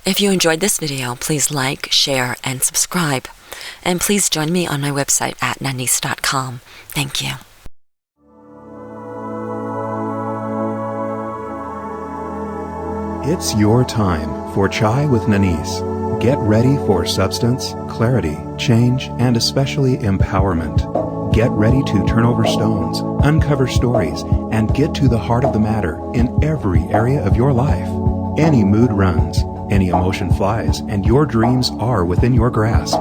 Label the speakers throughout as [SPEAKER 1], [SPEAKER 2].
[SPEAKER 1] If you enjoyed this video, please like, share, and subscribe. And please join me on my website at nanice.com. Thank you.
[SPEAKER 2] It's your time for Chai with Nanice. Get ready for substance, clarity, change, and especially empowerment. Get ready to turn over stones, uncover stories, and get to the heart of the matter in every area of your life. Any mood runs, any emotion flies, and your dreams are within your grasp.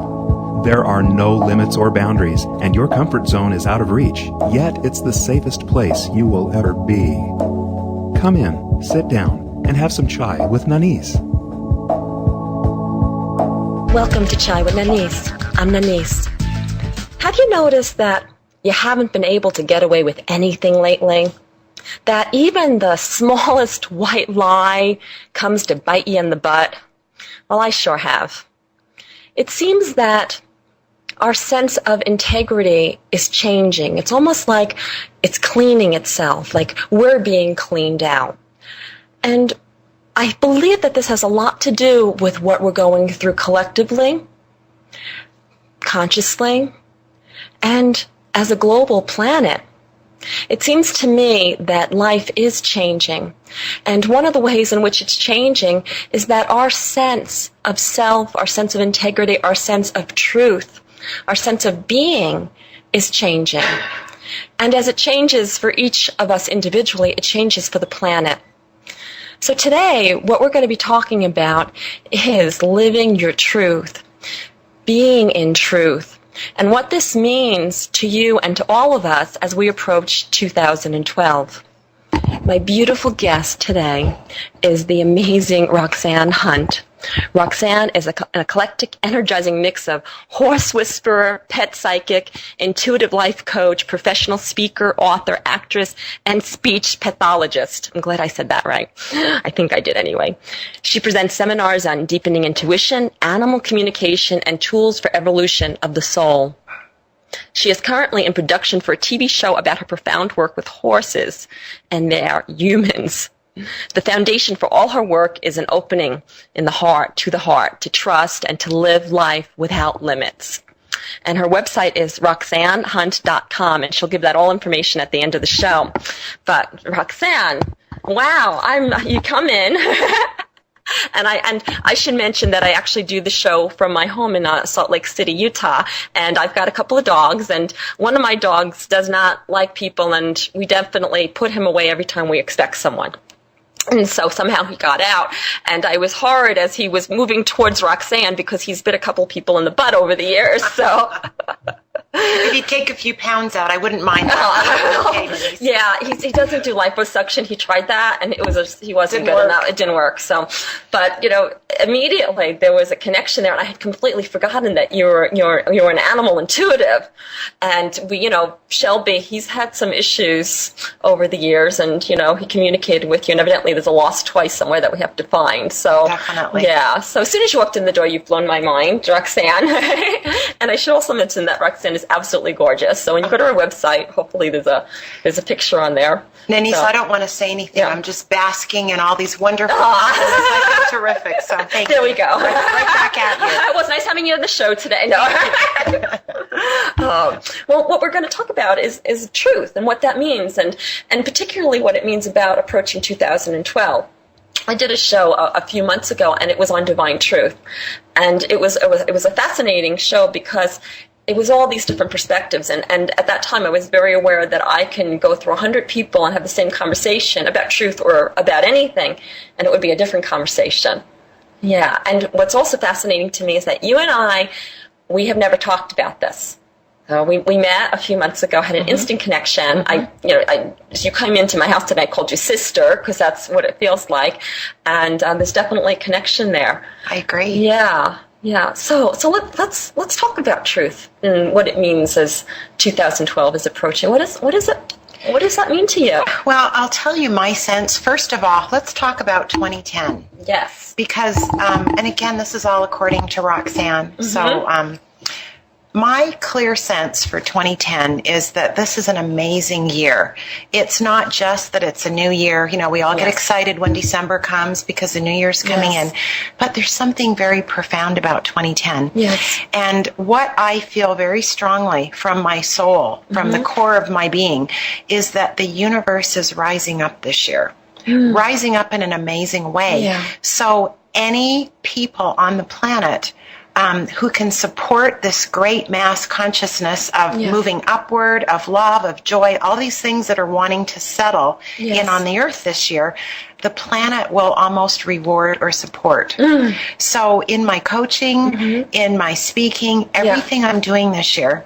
[SPEAKER 2] There are no limits or boundaries, and your comfort zone is out of reach, yet it's the safest place you will ever be. Come in, sit down, and have some chai with Nanice.
[SPEAKER 3] Welcome to Chai with Nanice. I'm Nanice. Have you noticed that you haven't been able to get away with anything lately? That even the smallest white lie comes to bite you in the butt? Well, I sure have. It seems that our sense of integrity is changing. It's almost like it's cleaning itself, like we're being cleaned out. And I believe that this has a lot to do with what we're going through collectively, consciously, and as a global planet. It seems to me that life is changing. And one of the ways in which it's changing is that our sense of self, our sense of integrity, our sense of truth, our sense of being is changing. And as it changes for each of us individually, it changes for the planet. So today, what we're going to be talking about is living your truth, being in truth, and what this means to you and to all of us as we approach 2012. My beautiful guest today is the amazing Roxanne Hunt. Roxanne is an eclectic, energizing mix of horse whisperer, pet psychic, intuitive life coach, professional speaker, author, actress, and speech pathologist. I'm glad I said that right. I think I did anyway. She presents seminars on deepening intuition, animal communication, and tools for evolution of the soul. She is currently in production for a TV show about her profound work with horses, and they are humans. The foundation for all her work is an opening in the heart, to trust and to live life without limits. And her website is roxannehunt.com, and she'll give that all information at the end of the show. But Roxanne, wow, you come in. And I should mention that I actually do the show from my home in Salt Lake City, Utah, and I've got a couple of dogs, and one of my dogs does not like people, and we definitely put him away every time we expect someone. And so somehow he got out, and I was horrid as he was moving towards Roxanne because he's bit a couple people in the butt over the years, so...
[SPEAKER 4] If he'd take a few pounds out, I wouldn't mind that. Okay,
[SPEAKER 3] yeah, he doesn't do liposuction. He tried that, and he wasn't good enough. It didn't work. So, but immediately there was a connection there, and I had completely forgotten that you're an animal intuitive. And Shelby, he's had some issues over the years, and he communicated with you, and evidently there's a lost toy somewhere that we have to find. So
[SPEAKER 4] definitely,
[SPEAKER 3] yeah. So as soon as you walked in the door, you've blown my mind, Roxanne. And I should also mention that Roxanne is absolutely gorgeous. So when you go to our website, hopefully there's a picture on there.
[SPEAKER 4] Nanice,
[SPEAKER 3] so,
[SPEAKER 4] I don't want to say anything. Yeah. I'm just basking in all these wonderful
[SPEAKER 3] things.
[SPEAKER 4] Terrific. So thank you.
[SPEAKER 3] There we go.
[SPEAKER 4] Right back at you.
[SPEAKER 3] It was nice having you on the show today. No. Well, what we're going to talk about is truth and what that means, and particularly what it means about approaching 2012. I did a show a few months ago, and it was on divine truth, and it was a fascinating show because it was all these different perspectives, and at that time I was very aware that I can go through 100 people and have the same conversation about truth or about anything, and it would be a different conversation. Yeah, and what's also fascinating to me is that you and we have never talked about this. We met a few months ago, had an instant connection. You came into my house today, I called you sister because that's what it feels like, and there's definitely a connection there.
[SPEAKER 4] I agree.
[SPEAKER 3] Yeah. So let's talk about truth and what it means as 2012 is approaching. What does that mean to you?
[SPEAKER 4] Well, I'll tell you my sense. First of all, let's talk about 2010.
[SPEAKER 3] Yes.
[SPEAKER 4] Because, and again, this is all according to Roxanne. So my clear sense for 2010 is that this is an amazing year. It's not just that it's a new year. You know, we all get excited when December comes because the new year's coming in. But there's something very profound about 2010.
[SPEAKER 3] Yes.
[SPEAKER 4] And what I feel very strongly from my soul, from the core of my being, is that the universe is rising up this year. Rising up in an amazing way.
[SPEAKER 3] Yeah.
[SPEAKER 4] So any people on the planet who can support this great mass consciousness of moving upward, of love, of joy, all these things that are wanting to settle in on the earth this year, the planet will almost reward or support. So in my coaching, in my speaking, everything I'm doing this year,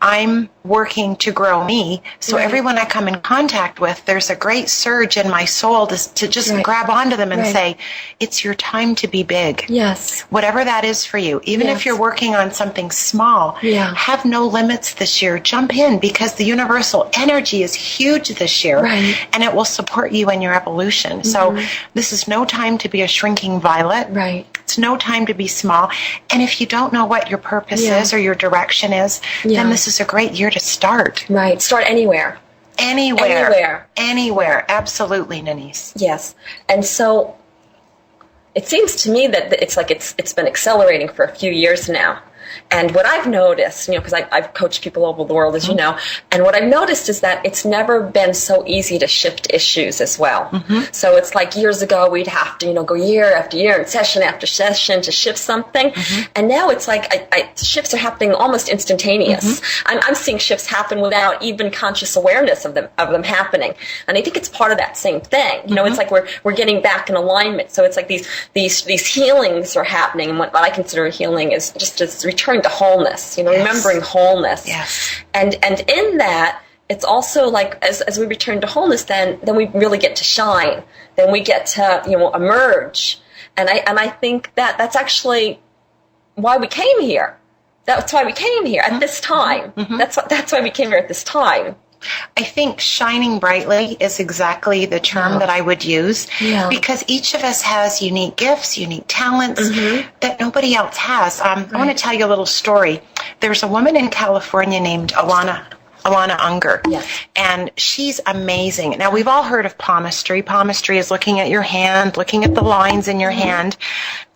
[SPEAKER 4] I'm working to grow me. So everyone I come in contact with, there's a great surge in my soul to just grab onto them and say, it's your time to be big.
[SPEAKER 3] Yes.
[SPEAKER 4] Whatever that is for you. Even if you're working on something small, have no limits this year. Jump in, because the universal energy is huge this year, and it will support you in your evolution. So this is no time to be a shrinking violet. It's no time to be small. And if you don't know what your purpose is or your direction is, then this is a great year to start.
[SPEAKER 3] Start anywhere.
[SPEAKER 4] Anywhere. Absolutely, Nanice.
[SPEAKER 3] Yes. And so it seems to me that it's like it's been accelerating for a few years now. And what I've noticed, you know, because I've coached people all over the world, as you know, and what I've noticed is that it's never been so easy to shift issues as well. So it's like years ago we'd have to, you know, go year after year and session after session to shift something. And now it's like shifts are happening almost instantaneous. I'm seeing shifts happen without even conscious awareness of them happening. And I think it's part of that same thing. You know, it's like we're getting back in alignment. So it's like these healings are happening. And what I consider a healing is just returning to wholeness, you know, remembering wholeness. And in that, it's also like as we return to wholeness, then we really get to shine. Then we get to, you know, emerge. And I think that's actually why we came here. That's why we came here at this time. That's why we came here at this time.
[SPEAKER 4] I think shining brightly is exactly the term that I would use, because each of us has unique gifts, unique talents that nobody else has. I want to tell you a little story. There's a woman in California named Alana Unger, and she's amazing. Now, we've all heard of palmistry. Palmistry is looking at your hand, looking at the lines in your hand.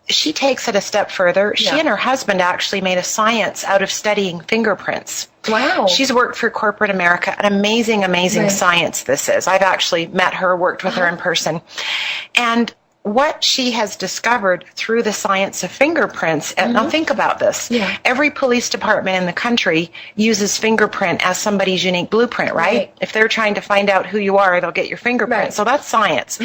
[SPEAKER 4] She takes it a step further. She and her husband actually made a science out of studying fingerprints.
[SPEAKER 3] Wow.
[SPEAKER 4] She's worked for corporate America. An amazing, amazing science this is. I've actually met her, worked with her in person. And what she has discovered through the science of fingerprints, and now think about this. Every police department in the country uses fingerprint as somebody's unique blueprint, right? If they're trying to find out who you are, they'll get your fingerprint. So that's science.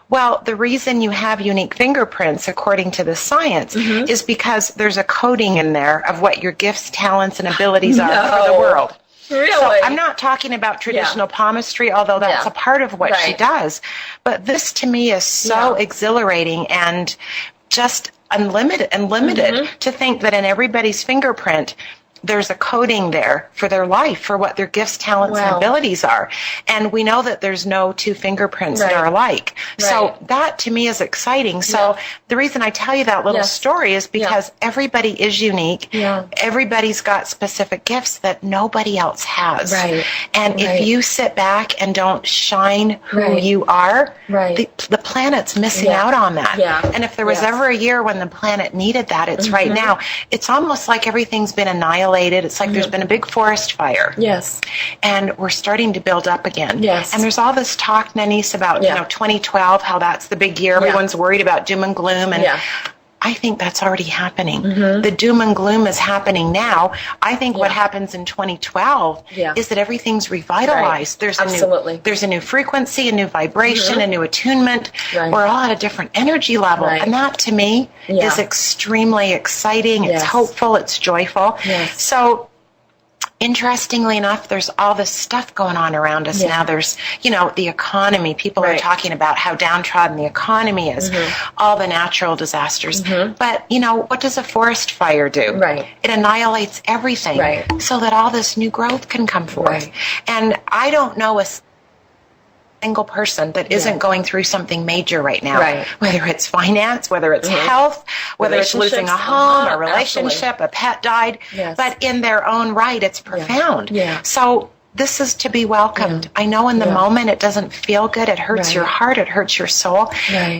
[SPEAKER 4] Well, the reason you have unique fingerprints, according to the science, is because there's a coding in there of what your gifts, talents, and abilities are for the world.
[SPEAKER 3] Really?
[SPEAKER 4] So I'm not talking about traditional palmistry, although that's a part of what she does. But this to me is so exhilarating and just unlimited to think that in everybody's fingerprint, there's a coding there for their life, for what their gifts, talents, and abilities are. And we know that there's no two fingerprints that are alike. So that to me is exciting. So the reason I tell you that little story is because everybody is unique. Everybody's got specific gifts that nobody else has. And if you sit back and don't shine who you are, the planet's missing out on that. And if there was ever a year when the planet needed that, it's right now. It's almost like everything's been annihilated. It's like there's been a big forest fire. And we're starting to build up again. And there's all this talk, Nanice, about, you know, 2012, how that's the big year. Everyone's worried about doom and gloom. And I think that's already happening. The doom and gloom is happening now. I think what happens in 2012 is that everything's revitalized. There's a new frequency, a new vibration, a new attunement. We're all at a different energy level. And that to me is extremely exciting. It's hopeful. It's joyful. So interestingly enough, there's all this stuff going on around us now. There's, you know, the economy. People are talking about how downtrodden the economy is, all the natural disasters. But, you know, what does a forest fire do? It annihilates everything so that all this new growth can come forth. And I don't know a single person that isn't going through something major right now, whether it's finance, whether it's health, whether it's losing a home, a relationship, a pet died, but in their own right, it's profound. So this is to be welcomed. I know in the moment it doesn't feel good. It hurts your heart. It hurts your soul.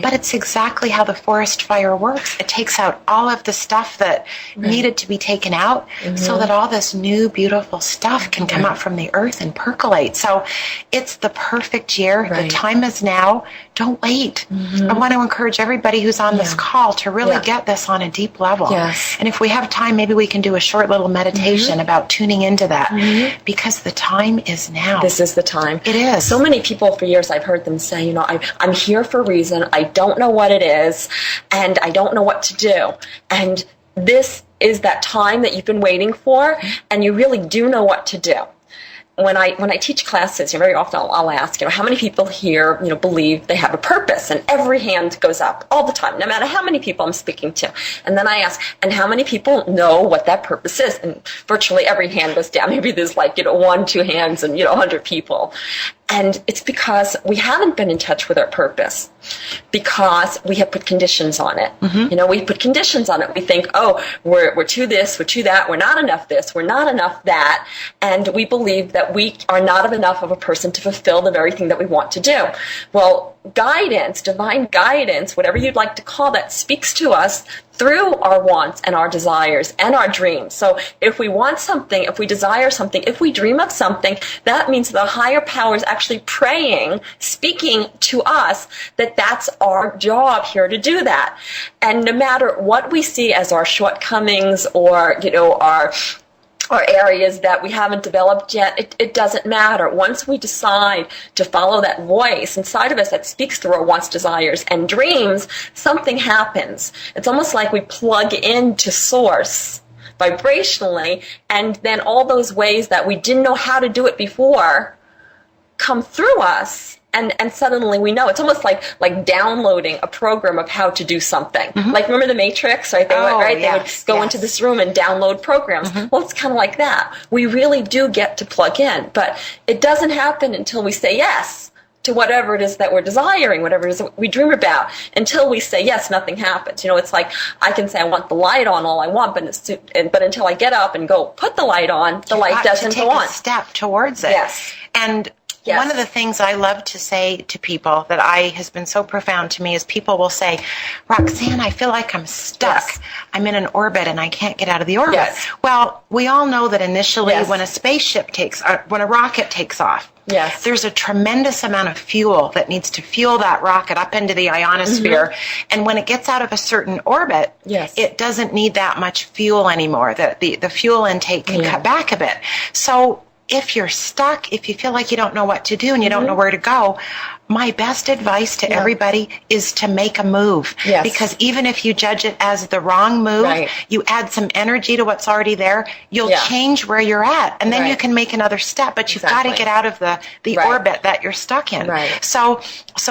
[SPEAKER 4] But it's exactly how the forest fire works. It takes out all of the stuff that needed to be taken out so that all this new, beautiful stuff can come up from the earth and percolate. So it's the perfect year. The time is now. Don't wait. I want to encourage everybody who's on this call to really get this on a deep level. And if we have time, maybe we can do a short little meditation about tuning into that because the time is now.
[SPEAKER 3] This is the time.
[SPEAKER 4] It is.
[SPEAKER 3] So many people for years I've heard them say, I'm here for a reason. I don't know what it is, and I don't know what to do. And this is that time that you've been waiting for, and you really do know what to do. When I teach classes, very often I'll ask, how many people here, believe they have a purpose? And every hand goes up all the time, no matter how many people I'm speaking to. And then I ask, and how many people know what that purpose is? And virtually every hand goes down. Maybe there's 1, 2 hands and, 100 people. And it's because we haven't been in touch with our purpose, because we have put conditions on it. We put conditions on it. We think, we're to this, we're to that, we're not enough this, we're not enough that. And we believe that we are not enough of a person to fulfill the very thing that we want to do. Well, guidance, divine guidance, whatever you'd like to call that, speaks to us through our wants and our desires and our dreams. So if we want something, if we desire something, if we dream of something, that means the higher power is actually praying, speaking to us that that's our job here to do that. And no matter what we see as our shortcomings or, or areas that we haven't developed yet, it doesn't matter. Once we decide to follow that voice inside of us that speaks through our wants, desires, and dreams, something happens. It's almost like we plug into source vibrationally, and then all those ways that we didn't know how to do it before come through us. And suddenly we know. It's almost like downloading a program of how to do something. Like, remember the Matrix? Right? They would go into this room and download programs. Well, it's kind of like that. We really do get to plug in. But it doesn't happen until we say yes to whatever it is that we're desiring, whatever it is that we dream about. Until we say yes, nothing happens. It's like I can say I want the light on all I want, but until I get up and go put the light on, the light doesn't go on.
[SPEAKER 4] Take a step towards it. And one of the things I love to say to people that has been so profound to me is people will say, Roxanne, I feel like I'm stuck. I'm in an orbit and I can't get out of the orbit. Well, we all know that initially when a rocket takes off, there's a tremendous amount of fuel that needs to fuel that rocket up into the ionosphere. And when it gets out of a certain orbit, it doesn't need that much fuel anymore. The fuel intake can cut back a bit. So if you're stuck, if you feel like you don't know what to do and you don't know where to go, my best advice to everybody is to make a move. Because even if you judge it as the wrong move, you add some energy to what's already there, you'll change where you're at. And then you can make another step, but you've got to get out of the orbit that you're stuck in. So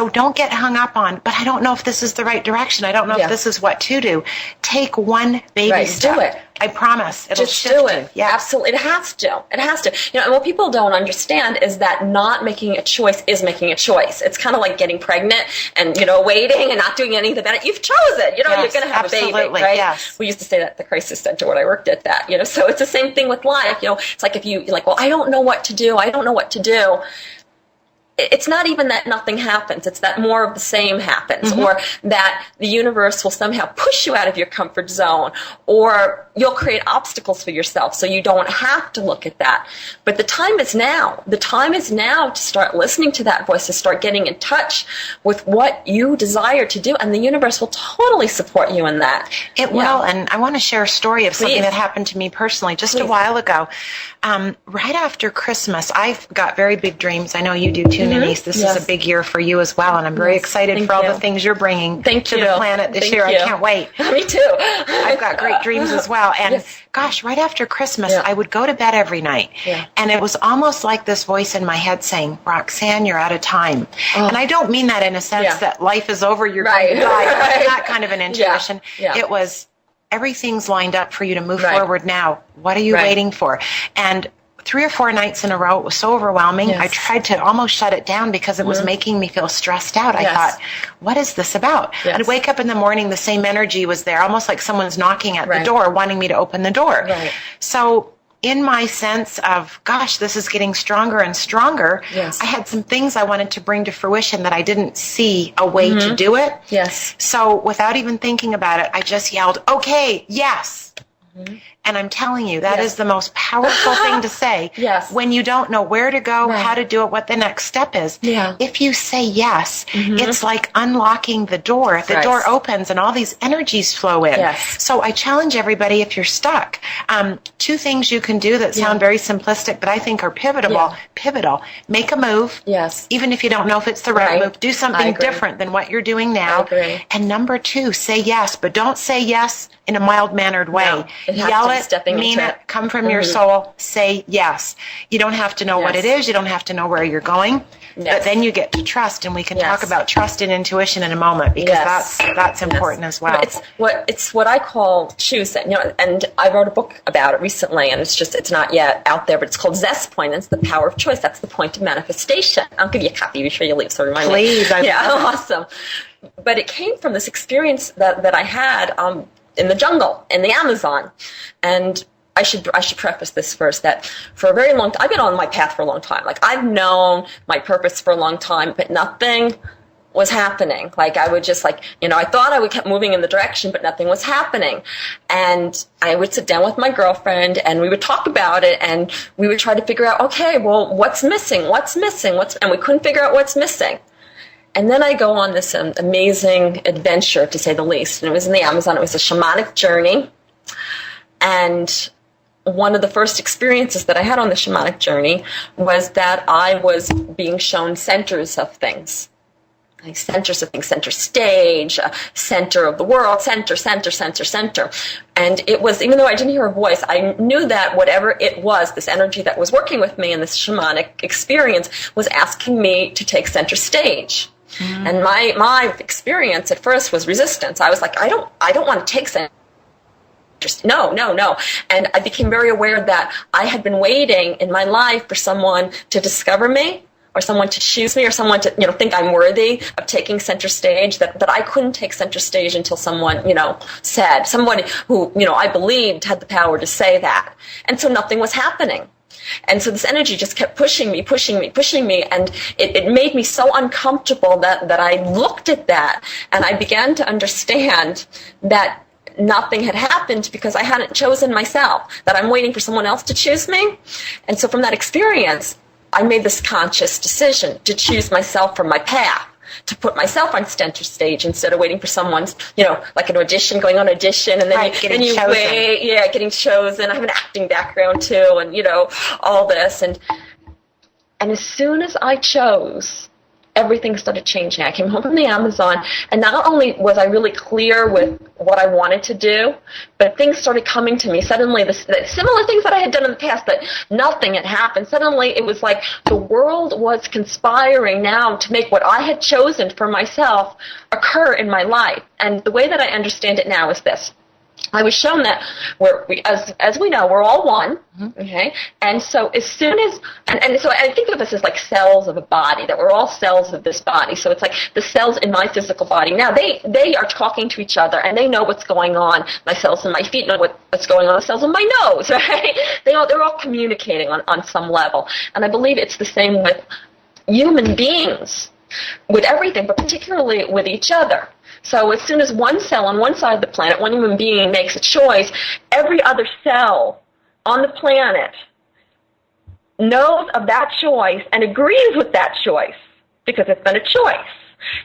[SPEAKER 4] don't get hung up on, but I don't know if this is the right direction. I don't know if this is what to do. Take one baby step.
[SPEAKER 3] Do it.
[SPEAKER 4] I promise. It'll
[SPEAKER 3] just do it. Absolutely. It has to. It has to. And what people don't understand is that not making a choice is making a choice. It's kind of like getting pregnant and, waiting and not doing anything about it. You've chosen. You're going to have a baby, right? We used to say that at the crisis center when I worked at that, So it's the same thing with life. It's like if you're like, well, I don't know what to do. I don't know what to do. It's not even that nothing happens. It's that more of the same happens, or that the universe will somehow push you out of your comfort zone, or you'll create obstacles for yourself so you don't have to look at that. But the time is now. The time is now to start listening to that voice, to start getting in touch with what you desire to do, and the universe will totally support you in that.
[SPEAKER 4] It will, and I want to share a story of something that happened to me personally just a while ago. Right after Christmas, I've got very big dreams. I know you do too, Nanice. This is a big year for you as well, and I'm very excited for all the things you're bringing to the planet this year. I can't wait.
[SPEAKER 3] Me too.
[SPEAKER 4] I've got great dreams as well. And gosh, right after Christmas, I would go to bed every night, and it was almost like this voice in my head saying, Roxanne, you're out of time. And I don't mean that in a sense that life is over, you're going to die, that kind of an intuition. It was, everything's lined up for you to move forward now. What are you waiting for? And 3 or 4 nights in a row, it was so overwhelming.
[SPEAKER 3] Yes.
[SPEAKER 4] I tried to almost shut it down because it was making me feel stressed out. I thought, what is this about?
[SPEAKER 3] Yes.
[SPEAKER 4] I'd wake up in the morning, the same energy was there, almost like someone's knocking at the door, wanting me to open the door.
[SPEAKER 3] Right.
[SPEAKER 4] So in my sense of, gosh, this is getting stronger and stronger, I had some things I wanted to bring to fruition that I didn't see a way to do it.
[SPEAKER 3] Yes.
[SPEAKER 4] So without even thinking about it, I just yelled, okay, yes. And I'm telling you, that is the most powerful thing to say.
[SPEAKER 3] Yes.
[SPEAKER 4] When you don't know where to go, how to do it, what the next step is.
[SPEAKER 3] Yeah.
[SPEAKER 4] If you say yes, it's like unlocking the door. The door opens and all these energies flow in.
[SPEAKER 3] Yes.
[SPEAKER 4] So I challenge everybody, if you're stuck, 2 things you can do that sound very simplistic, but I think are pivotal. Make a move.
[SPEAKER 3] Yes.
[SPEAKER 4] Even if you don't know if it's the right move, do something different than what you're doing now.
[SPEAKER 3] I agree.
[SPEAKER 4] And number 2, say yes, but don't say yes in a mild-mannered way.
[SPEAKER 3] No, it has
[SPEAKER 4] Yell
[SPEAKER 3] to be
[SPEAKER 4] it,
[SPEAKER 3] stepping
[SPEAKER 4] mean
[SPEAKER 3] into
[SPEAKER 4] it, come from your soul, say yes. You don't have to know what it is. You don't have to know where you're going. But then you get to trust, and we can talk about trust and intuition in a moment, because that's important as well.
[SPEAKER 3] It's what I call choosing, and I wrote a book about it recently, and it's not yet out there, but it's called Zest Point, and it's the power of choice. That's the point of manifestation. I'll give you a copy before you leave, so remind me.
[SPEAKER 4] Please.
[SPEAKER 3] Awesome. But it came from this experience that I had in the jungle, in the Amazon, and I should preface this first, that for a very long time, I've been on my path for a long time. Like, I've known my purpose for a long time, but nothing was happening. Like, I would just I thought I would keep moving in the direction, but nothing was happening. And I would sit down with my girlfriend and we would talk about it, and we would try to figure out, okay, well, what's missing? And we couldn't figure out what's missing. And then I go on this amazing adventure, to say the least. And it was in the Amazon. It was a shamanic journey. And one of the first experiences that I had on the shamanic journey was that I was being shown centers of things. Like centers of things, center stage, center of the world, center. And it was, even though I didn't hear a voice, I knew that whatever it was, this energy that was working with me in this shamanic experience was asking me to take center stage. And my experience at first was resistance. I was like, I don't want to take center. No. And I became very aware that I had been waiting in my life for someone to discover me, or someone to choose me, or someone to think I'm worthy of taking center stage, that I couldn't take center stage until someone said, someone who I believed had the power to say that. And so nothing was happening. And so this energy just kept pushing me, and it made me so uncomfortable that I looked at that, and I began to understand that nothing had happened because I hadn't chosen myself, that I'm waiting for someone else to choose me. And so from that experience, I made this conscious decision to choose myself for my path, to put myself on center stage instead of waiting for someone's, like an audition, going on audition, and then you wait, getting chosen. I have an acting background too, and all this, and as soon as I chose, everything started changing. I came home from the Amazon, and not only was I really clear with what I wanted to do, but things started coming to me. Suddenly, the similar things that I had done in the past, but nothing had happened. Suddenly, it was like the world was conspiring now to make what I had chosen for myself occur in my life. And the way that I understand it now is this. I was shown that as we know, we're all one, okay? And so as soon as, and so I think of us as like cells of a body, that we're all cells of this body. So it's like the cells in my physical body. Now, they are talking to each other, and they know what's going on. My cells in my feet know what's going on. The cells in my nose, right? They're all communicating on some level. And I believe it's the same with human beings, with everything, but particularly with each other. So as soon as one cell on one side of the planet, one human being makes a choice, every other cell on the planet knows of that choice and agrees with that choice because it's been a choice.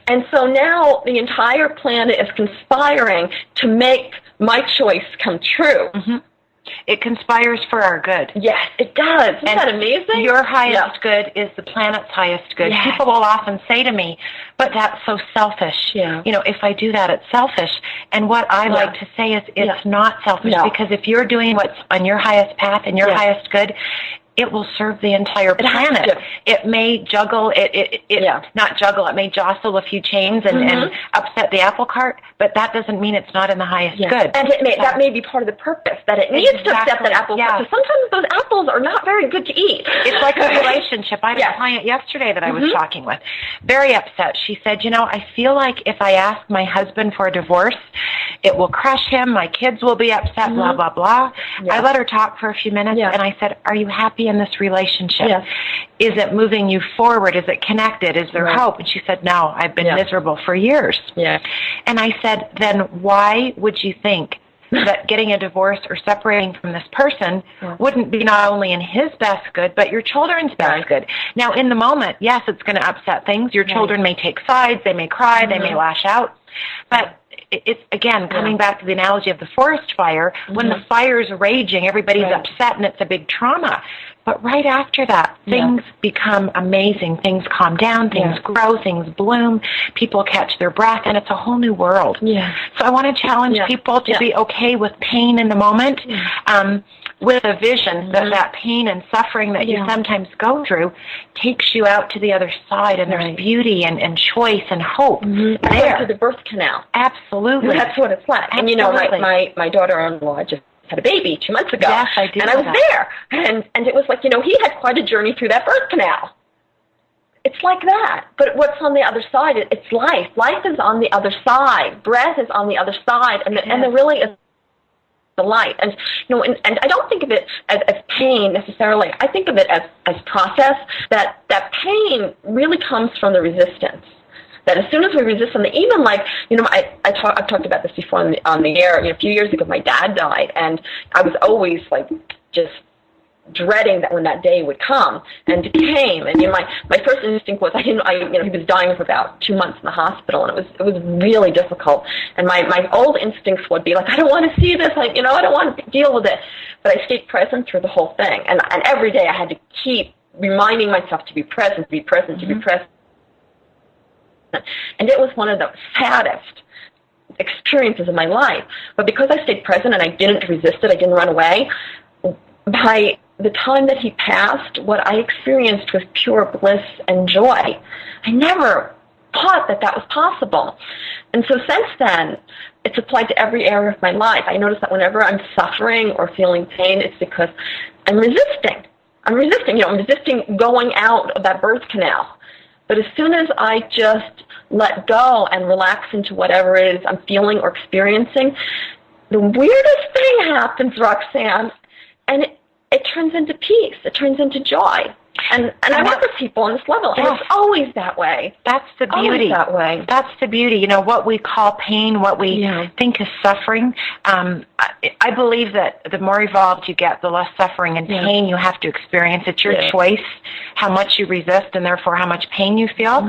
[SPEAKER 3] And so now the entire planet is conspiring to make my choice come true. Mm-hmm.
[SPEAKER 4] It conspires for our good.
[SPEAKER 3] Yes, it does. Isn't that amazing?
[SPEAKER 4] Your highest good is the planet's highest good.
[SPEAKER 3] Yes.
[SPEAKER 4] People will often say to me, but that's so selfish.
[SPEAKER 3] Yeah.
[SPEAKER 4] If I do that, it's selfish. And what I like to say is it's not selfish, because if you're doing what's on your highest path and your highest good, it will serve the entire planet. It may juggle, not juggle, it may jostle a few chains and upset the apple cart, but that doesn't mean it's not in the highest good.
[SPEAKER 3] And that may be part of the purpose, that it needs to upset that apple cart. Because sometimes those apple vegetables are not very good to eat.
[SPEAKER 4] It's like a relationship. I had a client yesterday that I was talking with, very upset. She said, I feel like if I ask my husband for a divorce, it will crush him. My kids will be upset, blah, blah, blah. Yeah. I let her talk for a few minutes, and I said, are you happy in this relationship? Yes. Is it moving you forward? Is it connected? Is there hope? And she said, no, I've been miserable for years. Yeah. And I said, then why would you think that getting a divorce or separating from this person wouldn't be not only in his best good, but your children's best good? Now, in the moment, yes, it's going to upset things. Your children may take sides. They may cry. They may lash out. But it's, again, coming back to the analogy of the forest fire, when the fire's raging, everybody's upset and it's a big trauma. But right after that, things become amazing. Things calm down, things grow, things bloom, people catch their breath, and it's a whole new world. Yeah. So I want to challenge people to be okay with pain in the moment, with a vision that that pain and suffering that you sometimes go through takes you out to the other side, and there's beauty and choice and hope there.
[SPEAKER 3] To the birth canal.
[SPEAKER 4] Absolutely.
[SPEAKER 3] That's what it's like. Absolutely. And my daughter-in-law just had a baby 2 months ago.
[SPEAKER 4] Yes, I did.
[SPEAKER 3] And I was there. And it was like, he had quite a journey through that birth canal. It's like that. But what's on the other side, it's life. Life is on the other side. Breath is on the other side. And there really is the light. And and I don't think of it as pain necessarily. I think of it as process. That pain really comes from the resistance. That as soon as we resist something, even like, I've talked about this before on the air. A few years ago, my dad died, and I was always like just dreading that when that day would come, and it came. And my first instinct was he was dying for about 2 months in the hospital, and it was really difficult. And my old instincts would be like, I don't want to see this, I don't want to deal with it. But I stayed present through the whole thing, and every day I had to keep reminding myself to be present, to be present, to be present. And it was one of the saddest experiences of my life. But because I stayed present and I didn't resist it, I didn't run away, by the time that he passed, what I experienced was pure bliss and joy. I never thought that was possible. And so since then, it's applied to every area of my life. I notice that whenever I'm suffering or feeling pain, it's because I'm resisting. I'm resisting going out of that birth canal. But as soon as I just let go and relax into whatever it is I'm feeling or experiencing, the weirdest thing happens, Roxanne, and it turns into peace. It turns into joy. And I work with people on this level, and it's always that way.
[SPEAKER 4] That's the beauty.
[SPEAKER 3] Always that way.
[SPEAKER 4] That's the beauty. What we call pain, what we think is suffering. I believe that the more evolved you get, the less suffering and pain you have to experience. It's your choice how much you resist, and therefore how much pain you feel.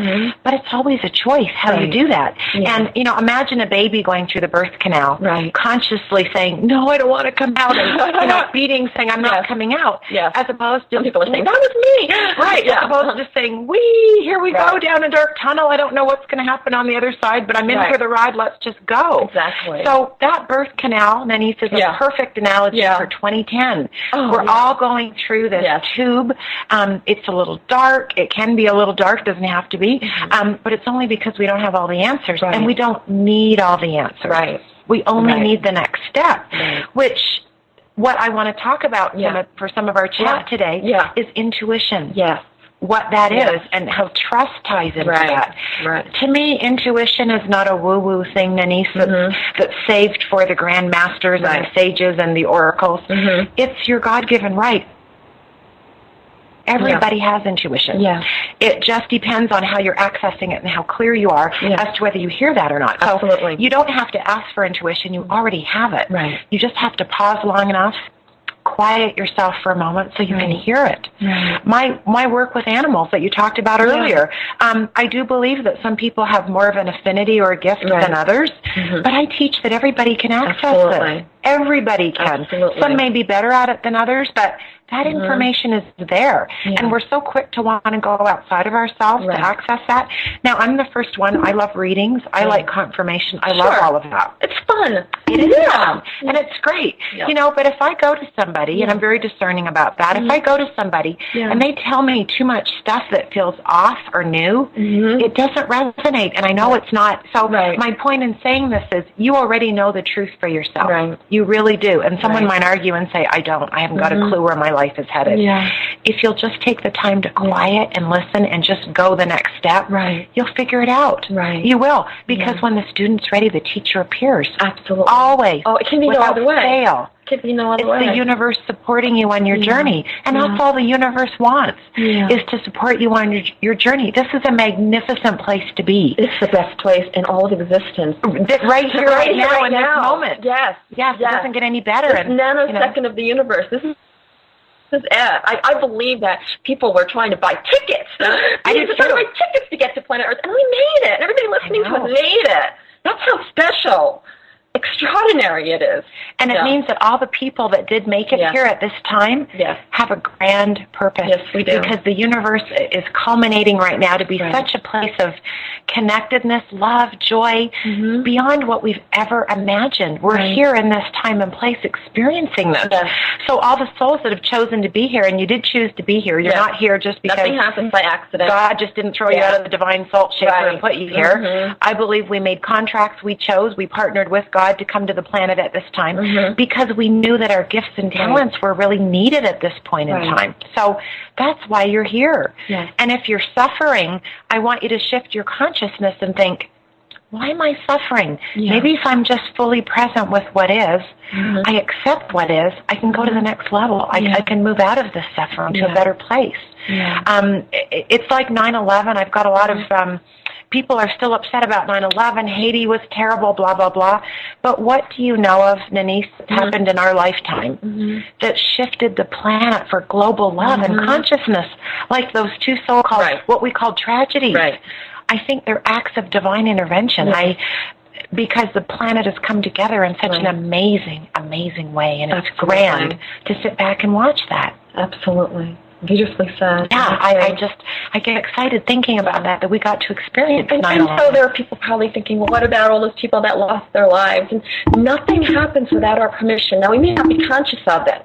[SPEAKER 4] But it's always a choice how you do that. And, imagine a baby going through the birth canal, consciously saying, no, I don't want to come out, and, beating, saying, I'm not coming out. As opposed to,
[SPEAKER 3] some people are saying, that was me.
[SPEAKER 4] Right, as opposed to just saying, here we go down a dark tunnel. I don't know what's going to happen on the other side, but I'm in for the ride. Let's just go.
[SPEAKER 3] Exactly.
[SPEAKER 4] So that birth canal, Nanice, is a perfect analogy for 2010. We're all going through this tube. It's a little dark. It can be a little dark. Doesn't have to be. But it's only because we don't have all the answers, and we don't need all the answers. Right. We only need the next step, which... What I want to talk about for some of our chat today is intuition. Yes. What that is and how trust ties into that. Right. To me, intuition is not a woo-woo thing, Nanice, that's saved for the grand masters and the sages and the oracles. It's your God-given right. Everybody has intuition. Yeah. It just depends on how you're accessing it and how clear you are as to whether you hear that or not.
[SPEAKER 3] Absolutely.
[SPEAKER 4] So you don't have to ask for intuition. You already have it. Right. You just have to pause long enough, quiet yourself for a moment so you can hear it. My work with animals that you talked about earlier, I do believe that some people have more of an affinity or a gift than others, but I teach that everybody can access it. Everybody can.
[SPEAKER 3] Absolutely.
[SPEAKER 4] Some may be better at it than others, but that information is there. And we're so quick to want to go outside of ourselves to access that. Now, I'm the first one. I love readings. I like confirmation. I love all of that.
[SPEAKER 3] It's fun.
[SPEAKER 4] It is fun. And it's great. But if I go to somebody, and I'm very discerning about that, if I go to somebody and they tell me too much stuff that feels off or new, it doesn't resonate. And I know it's not. So my point in saying this is you already know the truth for yourself. You really do. And someone might argue and say, I don't. I haven't got a clue where my life life is headed.
[SPEAKER 3] Yeah.
[SPEAKER 4] If you'll just take the time to quiet and listen and just go the next step, you'll figure it out.
[SPEAKER 3] Right.
[SPEAKER 4] You will, because when the student's ready, the teacher appears.
[SPEAKER 3] Absolutely.
[SPEAKER 4] Always.
[SPEAKER 3] Oh, it can be no
[SPEAKER 4] without
[SPEAKER 3] other way.
[SPEAKER 4] fail.
[SPEAKER 3] It can be no other way.
[SPEAKER 4] It's the universe supporting you on your journey. And that's all the universe wants, is to support you on your journey. This is a magnificent place to be.
[SPEAKER 3] It's the best place in all of existence.
[SPEAKER 4] Right here, right now, in this moment.
[SPEAKER 3] Yes.
[SPEAKER 4] It doesn't get any better.
[SPEAKER 3] This nanosecond of the universe. This is it. I believe that people were trying to buy tickets. I did trying to buy tickets to get to planet Earth, and we made it. And everybody listening to us made it. That's how special, extraordinary it is.
[SPEAKER 4] And it means that all the people that did make it here at this time have a grand purpose.
[SPEAKER 3] Yes, we do.
[SPEAKER 4] Because the universe is culminating right now to be such a place of connectedness, love, joy, beyond what we've ever imagined. We're here in this time and place experiencing this.
[SPEAKER 3] Yes.
[SPEAKER 4] So all the souls that have chosen to be here, and you did choose to be here, you're not here just because
[SPEAKER 3] nothing happens by accident.
[SPEAKER 4] God just didn't throw you out of the divine salt shaker and put you here. I believe we made contracts, we chose, we partnered with God to come to the planet at this time because we knew that our gifts and talents were really needed at this point in time. So that's why you're here.
[SPEAKER 3] Yes.
[SPEAKER 4] And if you're suffering, I want you to shift your consciousness and think, why am I suffering? Maybe if I'm just fully present with what is, I accept what is, I can go to the next level. I can move out of this suffering to a better place. It's like 9/11. I've got a lot of people are still upset about 9/11. Haiti was terrible, blah, blah, blah. But what do you know of, Nanice, that happened in our lifetime that shifted the planet for global love and consciousness, like those two so-called, what we call tragedies? I think they're acts of divine intervention. Because the planet has come together in such an amazing, amazing way, and it's grand to sit back and watch that.
[SPEAKER 3] Absolutely. Beautifully said.
[SPEAKER 4] Yeah, I get excited thinking about that we got to experience 9/11.
[SPEAKER 3] And so there are people probably thinking, well, what about all those people that lost their lives? And nothing happens without our permission. Now, we may not be conscious of it.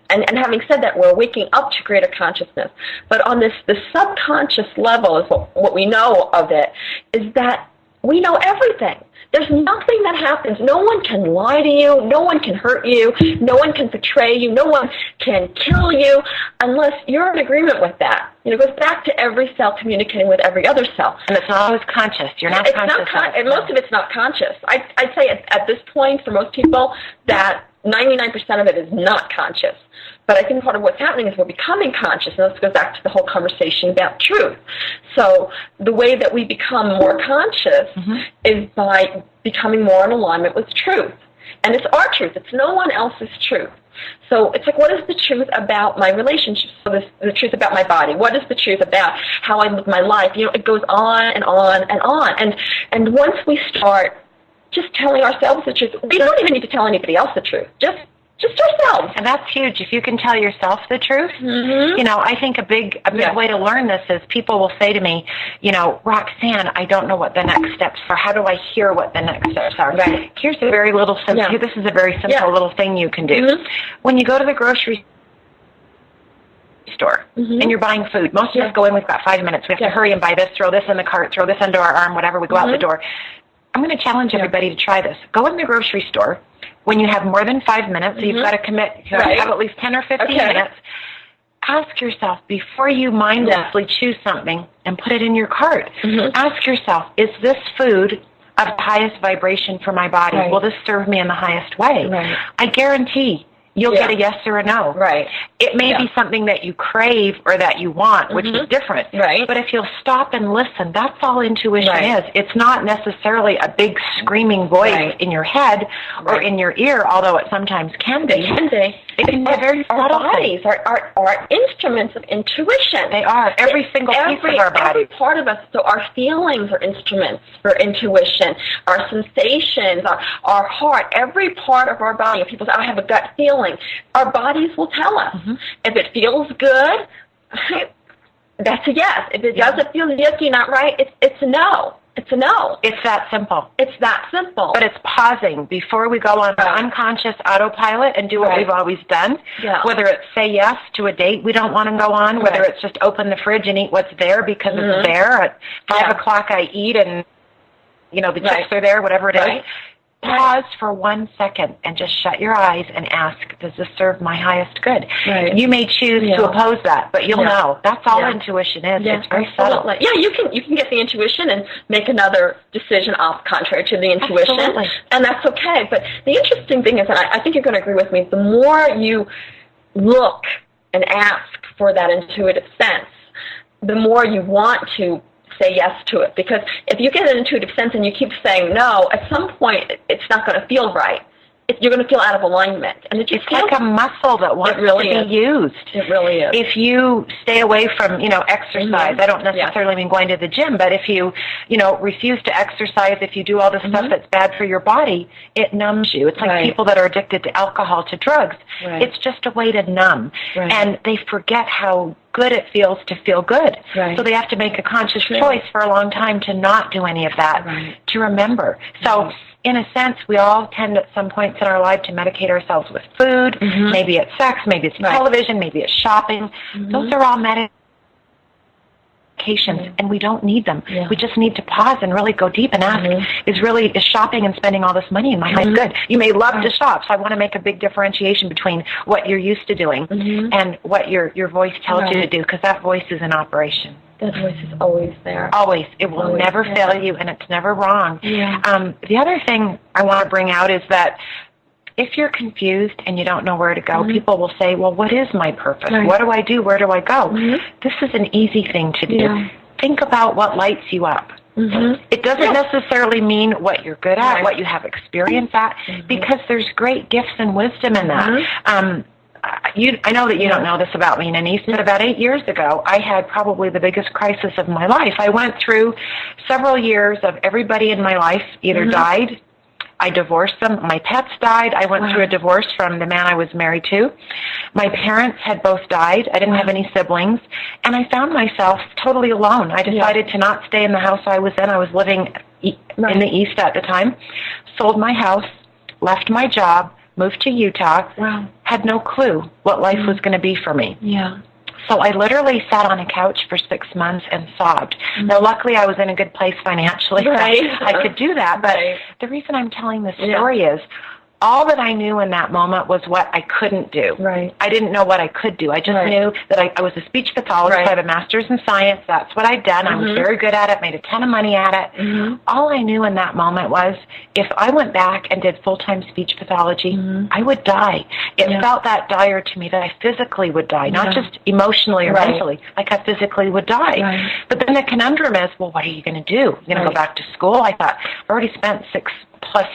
[SPEAKER 3] And having said that, we're waking up to greater consciousness. But on the subconscious level is what we know of it, is that we know everything. There's nothing that happens. No one can lie to you. No one can hurt you. No one can betray you. No one can kill you unless you're in agreement with that. It goes back to every cell communicating with every other cell.
[SPEAKER 4] And it's not always conscious. You're not conscious.
[SPEAKER 3] And most of it's not conscious. I'd say at this point, for most people, that 99% of it is not conscious. But I think part of what's happening is we're becoming conscious, and this goes back to the whole conversation about truth. So the way that we become more conscious is by becoming more in alignment with truth. And it's our truth. It's no one else's truth. So it's like, what is the truth about my relationships? So the truth about my body. What is the truth about how I live my life? It goes on and on and on. And once we start just telling ourselves the truth, we don't even need to tell anybody else the truth. Just ourselves.
[SPEAKER 4] And that's huge. If you can tell yourself the truth, I think a big way to learn this is people will say to me, Roxanne, I don't know what the next steps are. How do I hear what the next steps are?
[SPEAKER 3] Right.
[SPEAKER 4] Here's a very little simple, this is a very simple little thing you can do. When you go to the grocery store and you're buying food, most of us go in, we've got 5 minutes. We have to hurry and buy this, throw this in the cart, throw this under our arm, whatever, we go out the door. I'm going to challenge everybody to try this. Go in the grocery store when you have more than 5 minutes, so you've got to commit, you have at least 10 or 15 minutes. Ask yourself, before you mindlessly choose something and put it in your cart, ask yourself, is this food of the highest vibration for my body? Will this serve me in the highest way? I guarantee you'll get a yes or a no. It may be something that you crave or that you want, which is different. But if you'll stop and listen, that's all intuition is. It's not necessarily a big screaming voice in your head or in your ear, although it sometimes can be. It can be very subtle.
[SPEAKER 3] Our bodies are instruments of intuition.
[SPEAKER 4] They are. Every single piece of our body.
[SPEAKER 3] Every part of us. So our feelings are instruments for intuition. Our sensations, our heart, every part of our body. If people say, I have a gut feeling, our bodies will tell us. If it feels good, that's a yes. If it doesn't feel yucky, not right, it's a no. It's a no.
[SPEAKER 4] It's that simple.
[SPEAKER 3] It's that simple.
[SPEAKER 4] But it's pausing before we go on unconscious autopilot and do what we've always done. Whether it's say yes to a date we don't want to go on, whether it's just open the fridge and eat what's there because it's there. At 5 o'clock I eat and, the chips are there, whatever it is. pause for 1 second and just shut your eyes and ask, does this serve my highest good?
[SPEAKER 3] Right.
[SPEAKER 4] You may choose to oppose that, but you'll know. That's all intuition is. It's very subtle.
[SPEAKER 3] Yeah, you can get the intuition and make another decision off contrary to the intuition.
[SPEAKER 4] Absolutely.
[SPEAKER 3] And that's okay. But the interesting thing is, and I think you're going to agree with me, the more you look and ask for that intuitive sense, the more you want to say yes to it. Because if you get an intuitive sense and you keep saying no, at some point it's not going to feel right. You're going to feel out of alignment. And it's
[SPEAKER 4] like a muscle that wants to be used.
[SPEAKER 3] It really is.
[SPEAKER 4] If you stay away from, exercise, I don't necessarily mean going to the gym, but if you, refuse to exercise, if you do all the stuff that's bad for your body, it numbs you. It's like people that are addicted to alcohol, to drugs. Right. It's just a way to numb. Right. And they forget how good it feels to feel good. Right. So they have to make a conscious choice for a long time to not do any of that, to remember. So in a sense, we all tend at some points in our life to medicate ourselves with food. Maybe it's sex, maybe it's television, maybe it's shopping. Those are all medications, and we don't need them. We just need to pause and really go deep and ask, is shopping and spending all this money in my highest good? You may love to shop, so I want to make a big differentiation between what you're used to doing and what your voice tells you to do, because that voice is in operation.
[SPEAKER 3] That voice is always there.
[SPEAKER 4] Always. It will never fail you, and it's never wrong. Yeah. The other thing I want to bring out is that if you're confused and you don't know where to go, people will say, well, what is my purpose? Right. What do I do? Where do I go? This is an easy thing to do. Yeah. Think about what lights you up. It doesn't necessarily mean what you're good at, what you have experience at, because there's great gifts and wisdom in that. I know that you don't know this about me, Nanice, but about 8 years ago, I had probably the biggest crisis of my life. I went through several years of everybody in my life either died, I divorced them, my pets died, I went through a divorce from the man I was married to. My parents had both died, I didn't have any siblings, and I found myself totally alone. I decided to not stay in the house I was in. I was living in the East at the time, sold my house, left my job, moved to Utah, had no clue what life was going to be for me. Yeah. So I literally sat on a couch for 6 months and sobbed. Now, luckily, I was in a good place financially. I could do that. But the reason I'm telling this story is all that I knew in that moment was what I couldn't do. Right. I didn't know what I could do. I just knew that I was a speech pathologist. I have a master's in science. That's what I'd done. I was very good at it, made a ton of money at it. All I knew in that moment was if I went back and did full-time speech pathology, I would die. It felt that dire to me that I physically would die, not just emotionally or mentally, like I physically would die. But then the conundrum is, well, what are you going to do? You're going to go back to school? I thought, I've already spent 6+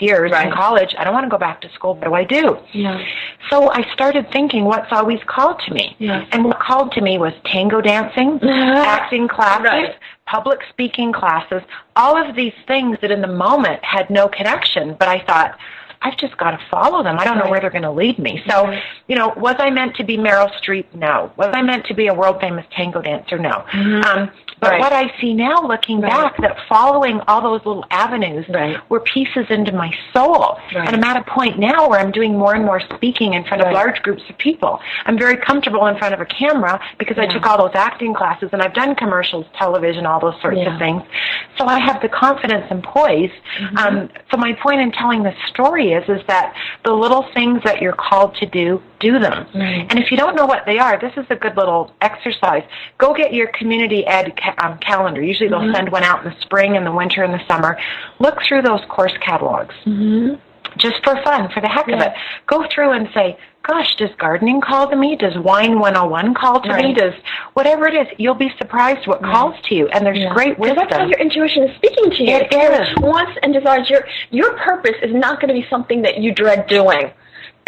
[SPEAKER 4] years in college. I don't want to go back to school. What do I do? Yeah. So I started thinking, what's always called to me? Yeah. And what called to me was tango dancing, acting classes, public speaking classes, all of these things that in the moment had no connection, but I thought, I've just got to follow them. I don't know where they're going to lead me. So, was I meant to be Meryl Streep? No. Was I meant to be a world-famous tango dancer? No. But what I see now, looking back, that following all those little avenues were pieces into my soul. And I'm at a point now where I'm doing more and more speaking in front of large groups of people. I'm very comfortable in front of a camera because I took all those acting classes, and I've done commercials, television, all those sorts of things. So I have the confidence and poise. So my point in telling this story is that the little things that you're called to do them. And if you don't know what they are, this is a good little exercise. Go get your community ed calendar. Usually they'll send one out in the spring and the winter and the summer. Look through those course catalogs. Just for fun, for the heck of it. Go through and say, gosh, does gardening call to me? Does wine 101 call to me? Does whatever it is, you'll be surprised what calls to you. And there's great wisdom.
[SPEAKER 3] That's how your intuition is speaking to you.
[SPEAKER 4] It is.
[SPEAKER 3] Wants and desires. Your purpose is not going to be something that you dread doing.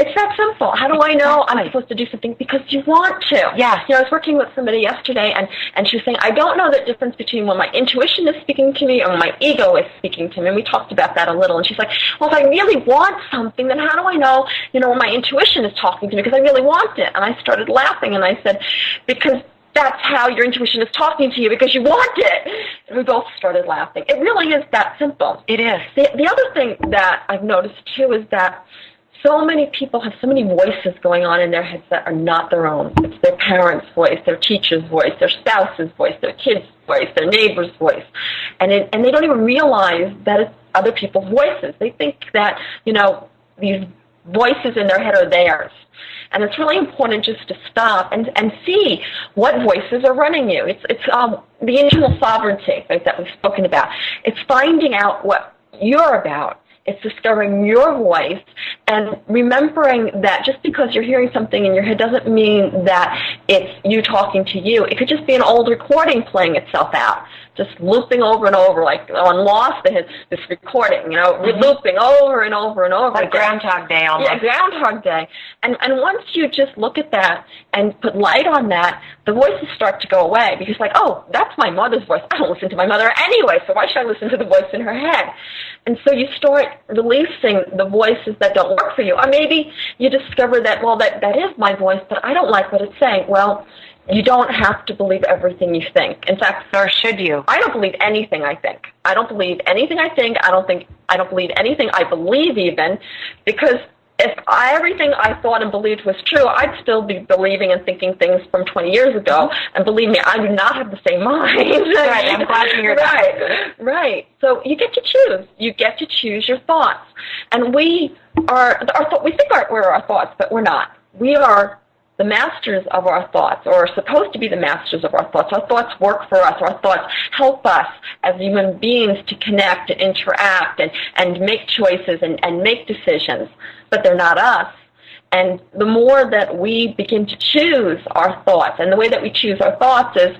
[SPEAKER 3] It's that simple. How do I know I'm supposed to do something? Because you want to.
[SPEAKER 4] Yes.
[SPEAKER 3] I was working with somebody yesterday, and she was saying, I don't know the difference between when my intuition is speaking to me and when my ego is speaking to me. And we talked about that a little. And she's like, well, if I really want something, then how do I know, when my intuition is talking to me? Because I really want it. And I started laughing, and I said, because that's how your intuition is talking to you, because you want it. And we both started laughing. It really is that simple.
[SPEAKER 4] It is.
[SPEAKER 3] The other thing that I've noticed, too, is that so many people have so many voices going on in their heads that are not their own. It's their parents' voice, their teacher's voice, their spouse's voice, their kid's voice, their neighbor's voice. And they don't even realize that it's other people's voices. They think that, these voices in their head are theirs. And it's really important just to stop and see what voices are running you. It's the internal sovereignty, right, that we've spoken about. It's finding out what you're about. It's discovering your voice and remembering that just because you're hearing something in your head doesn't mean that it's you talking to you. It could just be an old recording playing itself out, just looping over and over, like on Lost, they had this recording, looping over and over and over.
[SPEAKER 4] Like Groundhog Day almost.
[SPEAKER 3] Yeah, Groundhog Day. And once you just look at that and put light on that, the voices start to go away because oh, that's my mother's voice. I don't listen to my mother anyway, so why should I listen to the voice in her head? And so you start releasing the voices that don't work for you. Or maybe you discover that, well, that is my voice, but I don't like what it's saying. Well, you don't have to believe everything you think. In fact,
[SPEAKER 4] nor should you.
[SPEAKER 3] I don't believe anything I think. I don't believe anything I think. I don't believe anything I believe even, because if everything I thought and believed was true, I'd still be believing and thinking things from 20 years ago. And believe me, I do not have the same mind.
[SPEAKER 4] Right, I'm glad to hear that.
[SPEAKER 3] Right. So you get to choose. You get to choose your thoughts. And we think we're our thoughts, but we're not. We are the masters of our thoughts, or are supposed to be the masters of our thoughts. Our thoughts work for us. Our thoughts help us as human beings to connect and interact and make choices and make decisions, but they're not us. And the more that we begin to choose our thoughts, and the way that we choose our thoughts is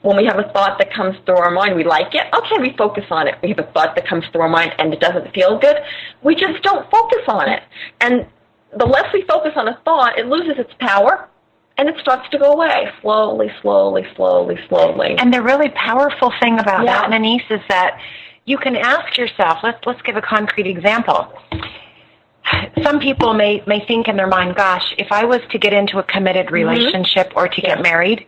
[SPEAKER 3] when we have a thought that comes through our mind, we like it, okay, we focus on it. We have a thought that comes through our mind and it doesn't feel good, we just don't focus on it. And the less we focus on a thought, it loses its power, and it starts to go away slowly, slowly, slowly, slowly.
[SPEAKER 4] And the really powerful thing about that, Nanice, is that you can ask yourself, let's give a concrete example. Some people may think in their mind, gosh, if I was to get into a committed relationship or to get married,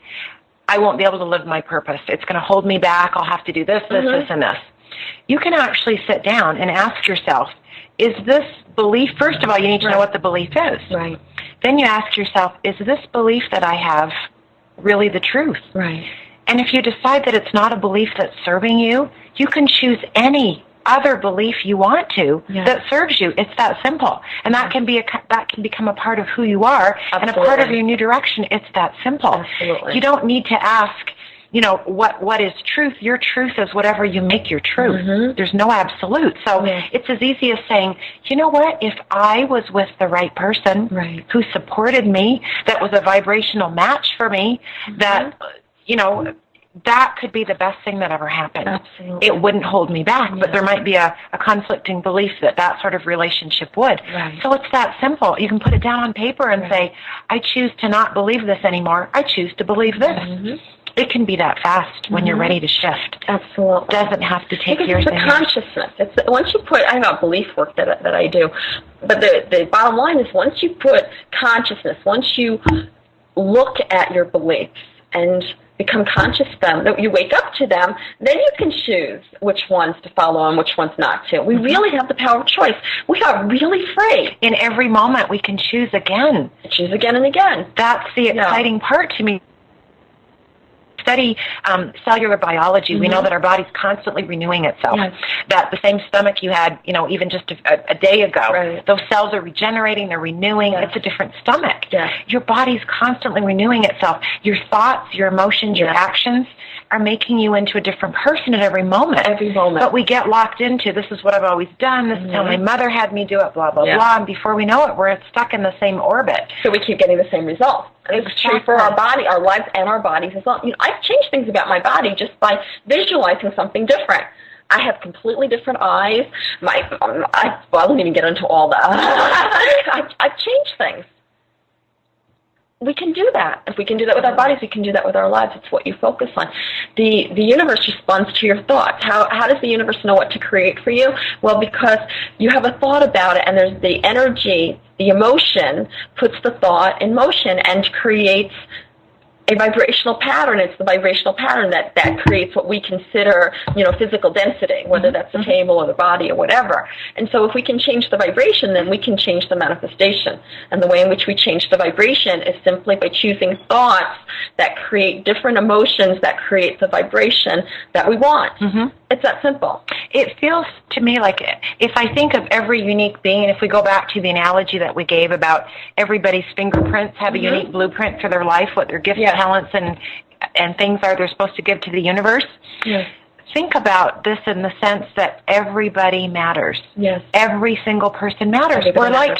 [SPEAKER 4] I won't be able to live my purpose. It's going to hold me back. I'll have to do this, this, this, and this. You can actually sit down and ask yourself, is this belief, first of all, you need to know what the belief is.
[SPEAKER 3] Right.
[SPEAKER 4] Then you ask yourself, is this belief that I have really the truth?
[SPEAKER 3] Right.
[SPEAKER 4] And if you decide that it's not a belief that's serving you, you can choose any other belief you want to that serves you. It's that simple. And that can become a part of who you are and a part of your new direction. It's that simple.
[SPEAKER 3] Absolutely.
[SPEAKER 4] You don't need to ask, what is truth? Your truth is whatever you make your truth. There's no absolute. So it's as easy as saying, you know what? If I was with the right person who supported me, that was a vibrational match for me, that, that could be the best thing that ever happened.
[SPEAKER 3] Absolutely.
[SPEAKER 4] It wouldn't hold me back, but there might be a conflicting belief that sort of relationship would.
[SPEAKER 3] Right.
[SPEAKER 4] So it's that simple. You can put it down on paper and say, I choose to not believe this anymore. I choose to believe this. It can be that fast when you're ready to shift.
[SPEAKER 3] Absolutely.
[SPEAKER 4] It doesn't have to take years.
[SPEAKER 3] It's a consciousness. Once you put, I have a belief work that I do, but the bottom line is once you put consciousness, once you look at your beliefs and become conscious of them, that you wake up to them, then you can choose which ones to follow and which ones not to. We really have the power of choice. We are really free.
[SPEAKER 4] In every moment, we can choose again.
[SPEAKER 3] Choose again and again.
[SPEAKER 4] That's the exciting part to me. Study cellular biology, we know that our body's constantly renewing itself. That the same stomach you had, even just a day ago, those cells are regenerating, they're renewing. It's a different stomach. Your body's constantly renewing itself. Your thoughts, your emotions, your actions are making you into a different person at every moment.
[SPEAKER 3] Every moment.
[SPEAKER 4] But we get locked into, this is what I've always done, this is how my mother had me do it, blah, blah, blah. And before we know it, we're stuck in the same orbit.
[SPEAKER 3] So we keep getting the same result. It's true for our body, our lives, and our bodies as well. I've changed things about my body just by visualizing something different. I have completely different eyes. I won't even get into all that. I've changed things. We can do that. If we can do that with our bodies, we can do that with our lives. It's what you focus on. The universe responds to your thoughts. How does the universe know what to create for you? Well, because you have a thought about it, and there's the energy, the emotion puts the thought in motion and creates a vibrational pattern. It's the vibrational pattern that creates what we consider, physical density, whether that's the table or the body or whatever. And so if we can change the vibration, then we can change the manifestation. And the way in which we change the vibration is simply by choosing thoughts that create different emotions that create the vibration that we want. It's that simple.
[SPEAKER 4] It feels to me like if I think of every unique being, and if we go back to the analogy that we gave about everybody's fingerprints have a unique blueprint for their life, what their gifts, talents, and things are they're supposed to give to the universe. Yes. Think about this in the sense that everybody matters. Yes. Every single person matters. We're like,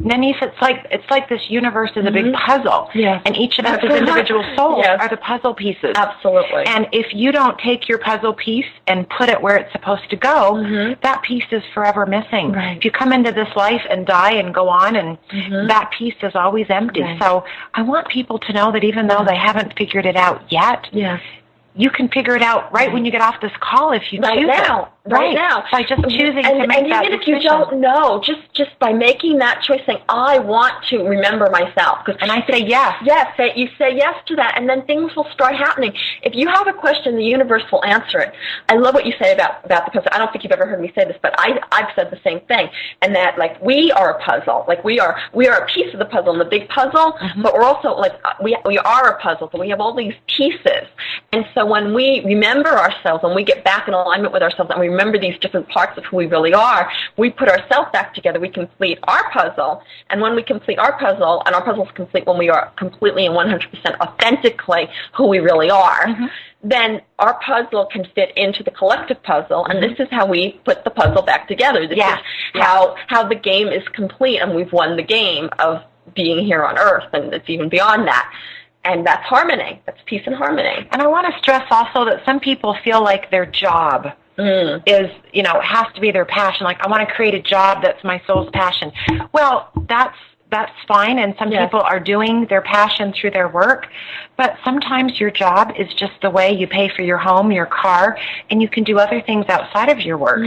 [SPEAKER 4] Nanice, it's like this universe is a big puzzle. Yes. And each of us as individual souls are the puzzle pieces.
[SPEAKER 3] Absolutely.
[SPEAKER 4] And if you don't take your puzzle piece and put it where it's supposed to go, that piece is forever missing. Right. If you come into this life and die and go on, and that piece is always empty. Right. So I want people to know that even though they haven't figured it out yet, you can figure it out when you get off this call if you choose it.
[SPEAKER 3] Right now.
[SPEAKER 4] By just choosing to make that decision. And even if you don't know, just by making that choice, saying, I want to remember myself. And I say yes.
[SPEAKER 3] Yes, you say yes to that, and then things will start happening. If you have a question, the universe will answer it. I love what you say about the puzzle. I don't think you've ever heard me say this, but I've said the same thing. And that, we are a puzzle. We are a piece of the puzzle in the big puzzle, but we're also, we are a puzzle, but we have all these pieces. And so when we remember ourselves, when we get back in alignment with ourselves, and we remember these different parts of who we really are, we put ourselves back together, we complete our puzzle, and when we complete our puzzle, and our puzzle is complete when we are completely and 100% authentically who we really are, then our puzzle can fit into the collective puzzle, and this is how we put the puzzle back together. This is how the game is complete, and we've won the game of being here on Earth, and it's even beyond that. And that's harmony. That's peace and harmony.
[SPEAKER 4] And I want to stress also that some people feel like their job is, has to be their passion. I want to create a job that's my soul's passion. Well, that's fine, and some people are doing their passion through their work, but sometimes your job is just the way you pay for your home, your car, and you can do other things outside of your work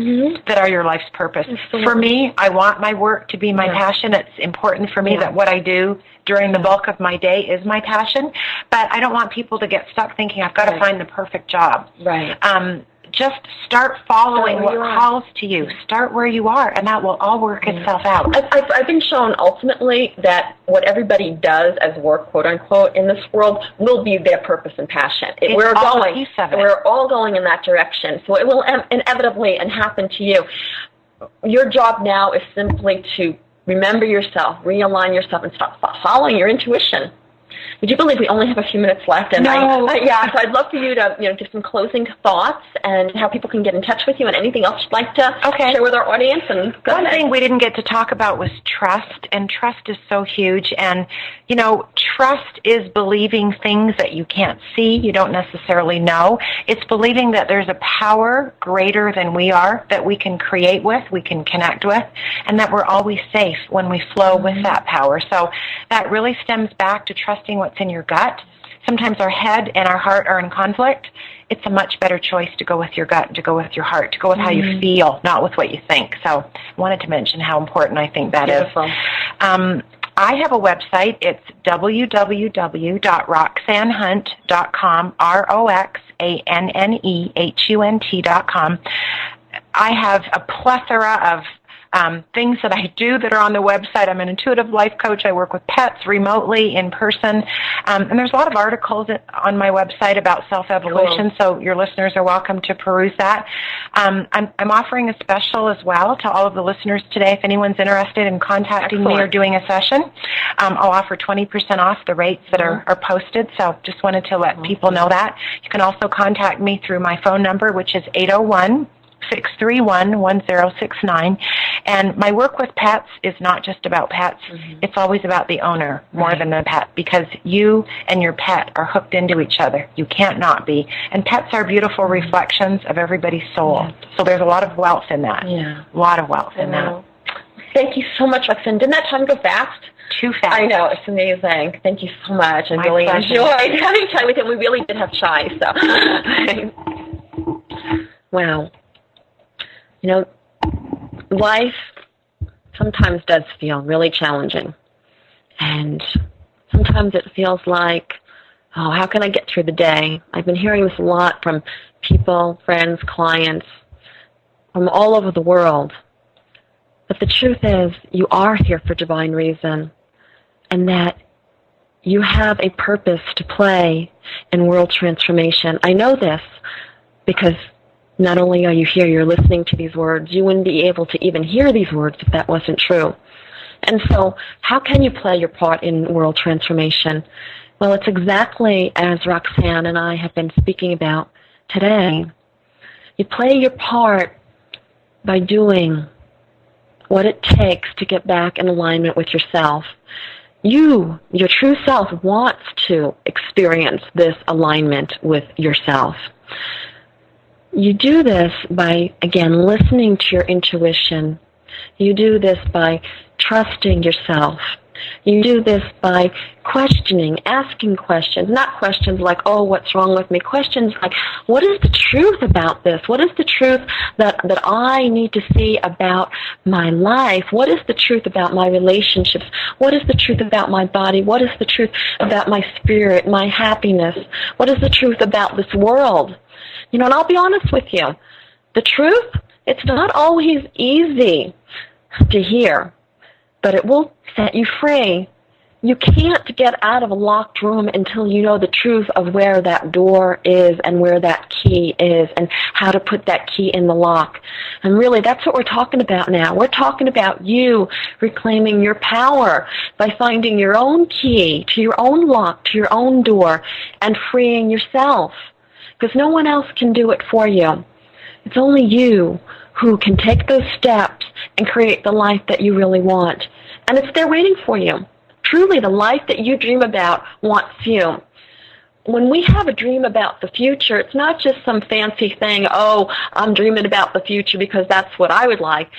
[SPEAKER 4] that are your life's purpose. Absolutely. For me, I want my work to be my passion. It's important for me that what I do during the bulk of my day is my passion, but I don't want people to get stuck thinking I've got to find the perfect job.
[SPEAKER 3] Right.
[SPEAKER 4] Just start following what calls to you. Start where you are, and that will all work itself out.
[SPEAKER 3] I've been shown ultimately that what everybody does as work, quote unquote, in this world will be their purpose and passion. We're all going in that direction, so it will inevitably happen to you. Your job now is simply to remember yourself, realign yourself, and start following your intuition. Would you believe we only have a few minutes left? And
[SPEAKER 4] no.
[SPEAKER 3] So I'd love for you to, give some closing thoughts and how people can get in touch with you, and anything else you'd like to share with our audience. And
[SPEAKER 4] one thing we didn't get to talk about was trust, and trust is so huge. And, trust is believing things that you can't see, you don't necessarily know. It's believing that there's a power greater than we are that we can create with, we can connect with, and that we're always safe when we flow with that power. So that really stems back to trusting what's in your gut. Sometimes our head and our heart are in conflict. It's a much better choice to go with your gut, to go with your heart, to go with how you feel, not with what you think. So I wanted to mention how important I think that is. I have a website. It's www.roxannehunt.com, RoxanneHunt.com. I have a plethora of things that I do that are on the website. I'm an intuitive life coach. I work with pets remotely, in person. And there's a lot of articles on my website about self-evolution, so your listeners are welcome to peruse that. I'm offering a special as well to all of the listeners today. If anyone's interested in contacting me or doing a session, I'll offer 20% off the rates that are posted, so just wanted to let people know that. You can also contact me through my phone number, which is 801-631-1069. And my work with pets is not just about pets. It's always about the owner more than the pet, because you and your pet are hooked into each other. You can't not be. And pets are beautiful reflections of everybody's soul. So there's a lot of wealth in that. A lot of wealth in that.
[SPEAKER 3] Thank you so much, Roxanne. Didn't that time go fast?
[SPEAKER 4] Too fast.
[SPEAKER 3] I know. It's amazing. Thank you so much. I really enjoyed having time with you. We really did have chai, so. Wow. Life sometimes does feel really challenging, and sometimes it feels like oh, how can I get through the day? I've been hearing this a lot from people, friends, clients, from all over the world. But the truth is, you are here for divine reason, and that you have a purpose to play in world transformation. I know this because not only are you here, you're listening to these words. You wouldn't be able to even hear these words if that wasn't true. And so, how can you play your part in world transformation? Well, it's exactly as Roxanne and I have been speaking about today. You play your part by doing what it takes to get back in alignment with yourself. You, your true self, wants to experience this alignment with yourself. You do this by, again, listening to your intuition. You do this by trusting yourself. You do this by questioning, asking questions, not questions like, oh, what's wrong with me? Questions like, what is the truth about this? What is the truth that I need to see about my life? What is the truth about my relationships? What is the truth about my body? What is the truth about my spirit, my happiness? What is the truth about this world? And I'll be honest with you, the truth, it's not always easy to hear, but it will set you free. You can't get out of a locked room until you know the truth of where that door is and where that key is and how to put that key in the lock. And really, that's what we're talking about now. We're talking about you reclaiming your power by finding your own key to your own lock, to your own door, and freeing yourself. Because no one else can do it for you. It's only you who can take those steps and create the life that you really want. And it's there waiting for you. Truly, the life that you dream about wants you. When we have a dream about the future, it's not just some fancy thing, oh, I'm dreaming about the future because that's what I would like.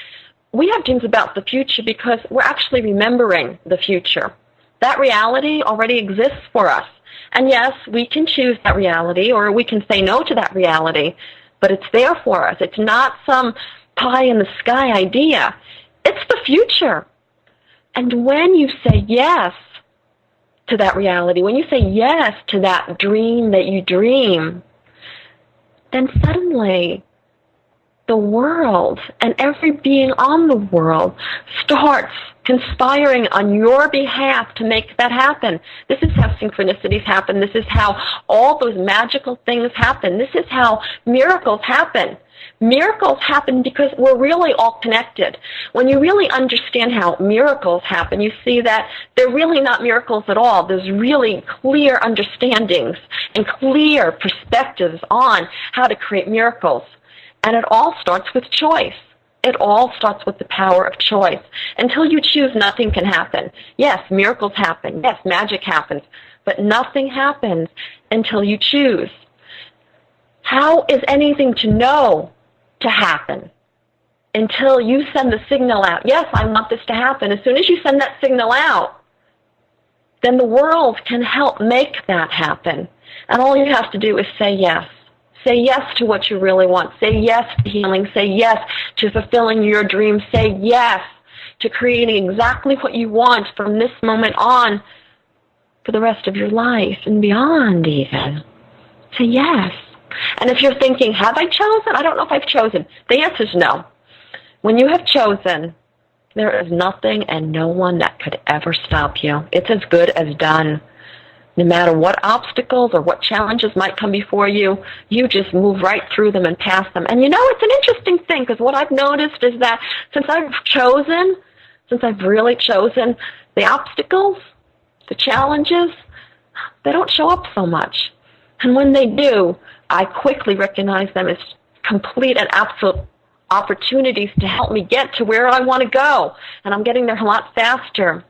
[SPEAKER 3] We have dreams about the future because we're actually remembering the future. That reality already exists for us. And yes, we can choose that reality or we can say no to that reality, but it's there for us. It's not some pie-in-the-sky idea. It's the future. And when you say yes to that reality, when you say yes to that dream that you dream, then suddenly the world and every being on the world starts conspiring on your behalf to make that happen. This is how synchronicities happen. This is how all those magical things happen. This is how miracles happen. Miracles happen because we're really all connected. When you really understand how miracles happen, you see that they're really not miracles at all. There's really clear understandings and clear perspectives on how to create miracles. And it all starts with choice. It all starts with the power of choice. Until you choose, nothing can happen. Yes, miracles happen. Yes, magic happens. But nothing happens until you choose. How is anything to know to happen? Until you send the signal out. Yes, I want this to happen. As soon as you send that signal out, then the world can help make that happen. And all you have to do is say yes. Say yes to what you really want. Say yes to healing. Say yes to fulfilling your dreams. Say yes to creating exactly what you want from this moment on for the rest of your life and beyond even. Say yes. And if you're thinking, have I chosen? I don't know if I've chosen. The answer is no. When you have chosen, there is nothing and no one that could ever stop you. It's as good as done. No matter what obstacles or what challenges might come before you, you just move right through them and pass them. And it's an interesting thing, because what I've noticed is that since I've really chosen, the obstacles, the challenges, they don't show up so much. And when they do, I quickly recognize them as complete and absolute opportunities to help me get to where I want to go. And I'm getting there a lot faster.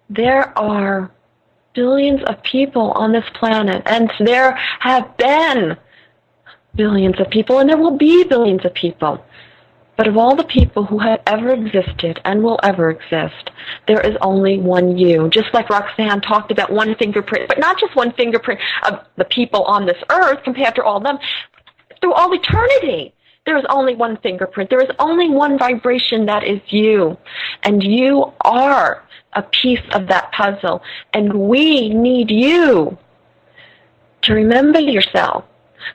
[SPEAKER 3] There are billions of people on this planet, and there have been billions of people, and there will be billions of people. But of all the people who have ever existed and will ever exist, there is only one you. Just like Roxanne talked about one fingerprint, but not just one fingerprint of the people on this earth compared to all of them. Through all eternity, there is only one fingerprint. There is only one vibration that is you. And you are a piece of that puzzle. And we need you to remember yourself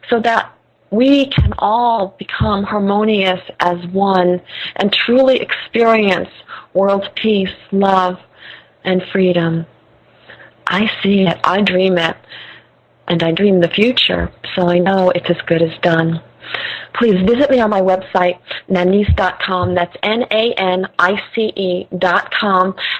[SPEAKER 3] so that we can all become harmonious as one and truly experience world peace, love, and freedom. I see it. I dream it. And I dream the future, so I know it's as good as done. Please visit me on my website, Nanice.com. That's Nanice.com.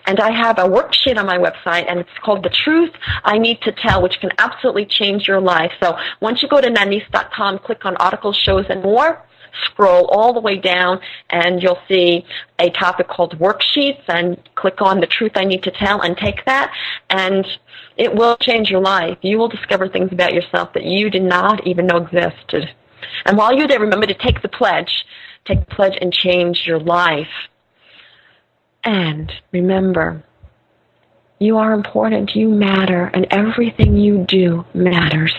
[SPEAKER 3] And I have a worksheet on my website, and it's called The Truth I Need to Tell, which can absolutely change your life. So once you go to Nanice.com, click on Articles, Shows, and More, scroll all the way down, and you'll see a topic called Worksheets, and click on The Truth I Need to Tell and take that, and it will change your life. You will discover things about yourself that you did not even know existed. And while you're there, remember to take the pledge. Take the pledge and change your life. And remember, you are important, you matter, and everything you do matters.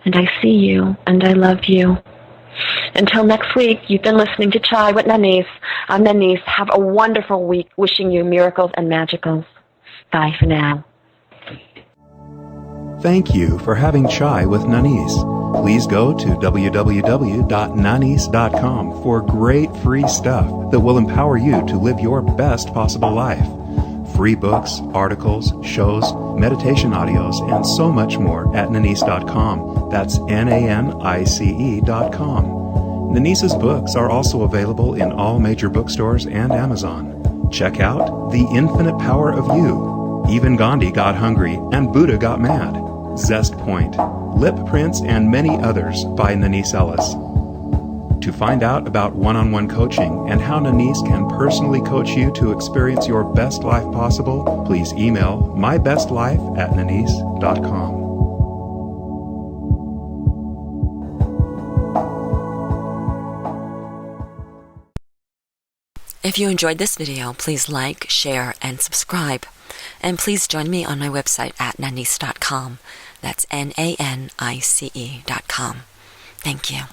[SPEAKER 3] And I see you, and I love you. Until next week, you've been listening to Chai with Nanice. I'm Nanice. Have a wonderful week. Wishing you miracles and magicals. Bye for now.
[SPEAKER 2] Thank you for having Chai with Nanice. Please go to www.nanice.com for great free stuff that will empower you to live your best possible life. Free books, articles, shows, meditation audios, and so much more at Nanice.com. That's Nanice.com. Nanice's books are also available in all major bookstores and Amazon. Check out The Infinite Power of You, Even Gandhi Got Hungry and Buddha Got Mad, Zest Point, Lip Prints, and many others by Nanice Ellis. To find out about one-on-one coaching and how Nanice can personally coach you to experience your best life possible, please email mybestlife@nanice.com.
[SPEAKER 1] If you enjoyed this video, please like, share, and subscribe. And please join me on my website at Nanice.com. That's Nanice.com. Thank you.